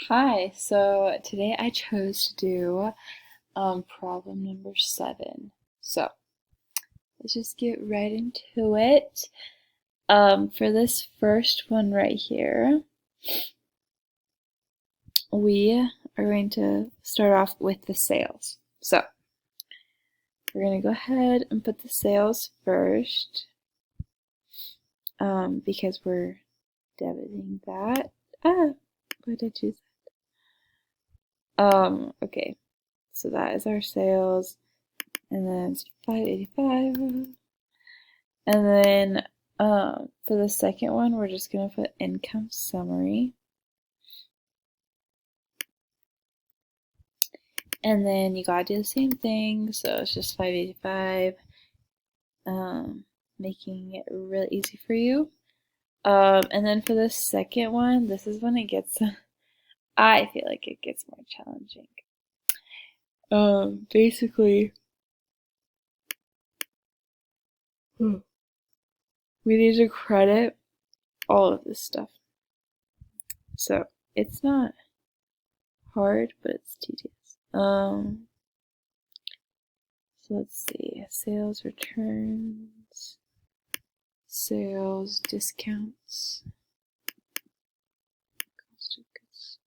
Hi, so today I chose to do problem number 7. So let's just get right into it. For this first one right here, we are going to start off with the sales. So we're going to go ahead and put the sales first because we're debiting that. Why did I choose that? Okay, so that is our sales. And then it's 585. And then for the second one, we're just going to put income summary. And then you got to do the same thing. So it's just 585, making it really easy for you. And then for the second one, this is when it gets, I feel like it gets more challenging. Basically, we need to credit all of this stuff. So it's not hard, but it's tedious. So let's see, sales returns, sales discounts, cost of goods.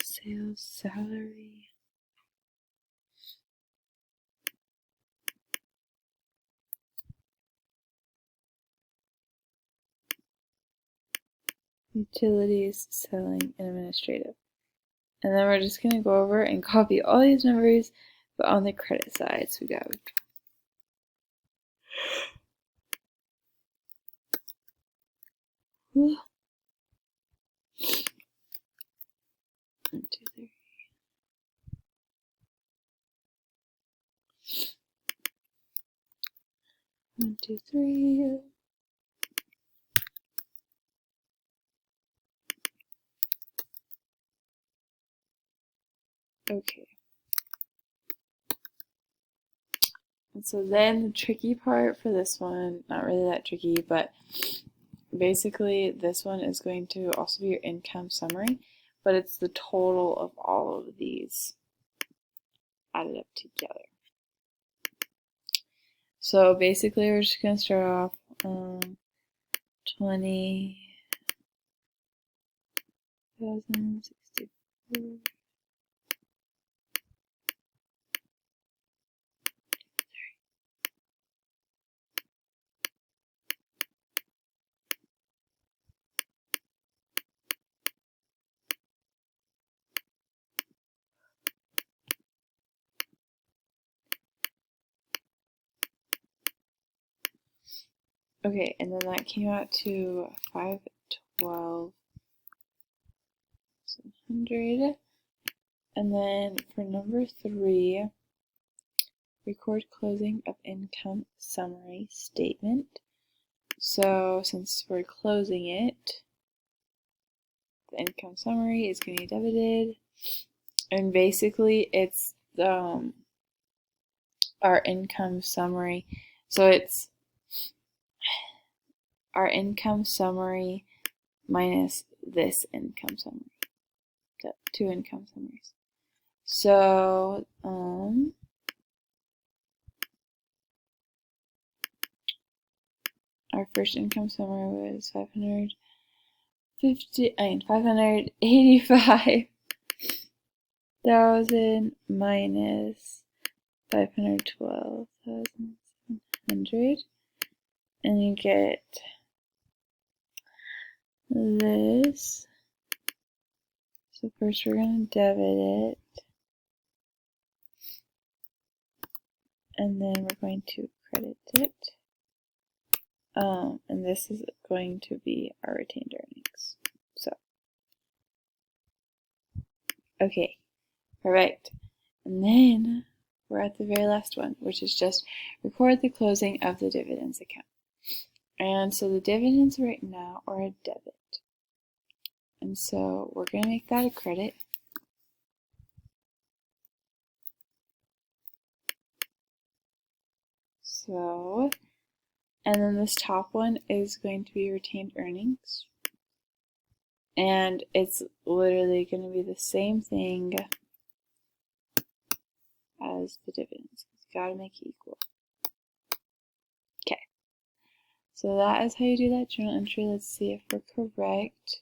Sales salary. Utilities, selling, and administrative. And then we're just going to go over and copy all these numbers, but on the credit side. So we got 1, 2, 3. 1, 2, 3. Okay. And so then the tricky part for this one, not really that tricky, but basically this one is going to also be your income summary, but it's the total of all of these added up together. So basically we're just going to start off 20,064. Okay, and then that came out to 512,700. And then for number 3, record closing of income summary statement. So since we're closing it, the income summary is going to be debited. And basically it's our income summary. So it's our income summary minus this income summary. So 2 income summaries. So our first income summary was 585,000 minus 512,700, and you get this. So first we're going to debit it, and then we're going to credit it. And this is going to be our retained earnings. So, okay, perfect. And then we're at the very last one, which is just record the closing of the dividends account. And so the dividends right now are a debit. And so we're going to make that a credit. So, and then this top one is going to be retained earnings. And it's literally going to be the same thing as the dividends. It's got to make it equal. Okay. So that is how you do that journal entry. Let's see if we're correct.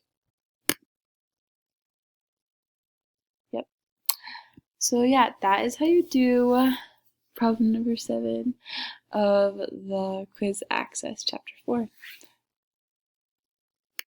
Yep. So yeah, that is how you do problem number 7 of the Quiz Access Chapter 4.